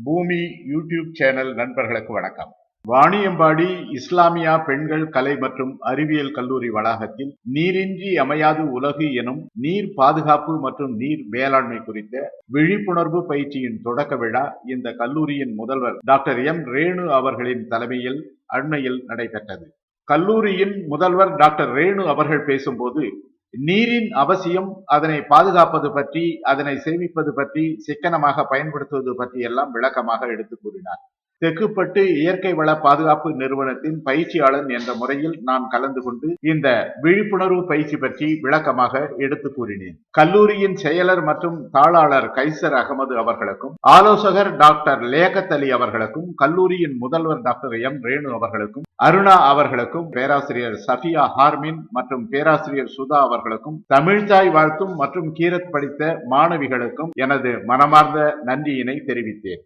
பூமி YouTube channel நண்பர்களுக்கு வணக்கம். வாணியம்பாடி இஸ்லாமியா பெண்கள் கலை மற்றும் அறிவியல் கல்லூரி வளாகத்தில் நீரின்றி அமையாது உலகு எனும் நீர் பாதுகாப்பு மற்றும் நீர் மேலாண்மை குறித்த விழிப்புணர்வு பயிற்சியின் தொடக்க விழா இந்த கல்லூரியின் முதல்வர் டாக்டர் எம் ரேணு அவர்களின் தலைமையில் அண்மையில் நடைபெற்றது. கல்லூரியின் முதல்வர் டாக்டர் ரேணு அவர்கள் பேசும்போது நீரின் அவசியம், அதனை பாதுகாப்பது பற்றி, அதனை சேமிப்பது பற்றி, சிக்கனமாக பயன்படுத்துவது பற்றி எல்லாம் விளக்கமாக எடுத்து கூறினார். தெக்குப்பட்டு இயற்கை வள பாதுகாப்பு நிறுவனத்தின் பயிற்சியாளன் என்ற முறையில் நான் கலந்து கொண்டு இந்த விழிப்புணர்வு பயிற்சி பற்றி விளக்கமாக எடுத்து கூறினேன். கல்லூரியின் செயலர் மற்றும் தாளாளர் கைசர் அகமது அவர்களுக்கும், ஆலோசகர் டாக்டர் லேகத் அலி அவர்களுக்கும், கல்லூரியின் முதல்வர் டாக்டர் எம் ரேணு அவர்களுக்கும், அருணா அவர்களுக்கும், பேராசிரியர் சஃபியா ஹார்மின் மற்றும் பேராசிரியர் சுதா அவர்களுக்கும், தமிழ்தாய் வாழ்த்தும் மற்றும் கீரத் படித்த மாணவிகளுக்கும் எனது மனமார்ந்த நன்றியினை தெரிவித்தேன்.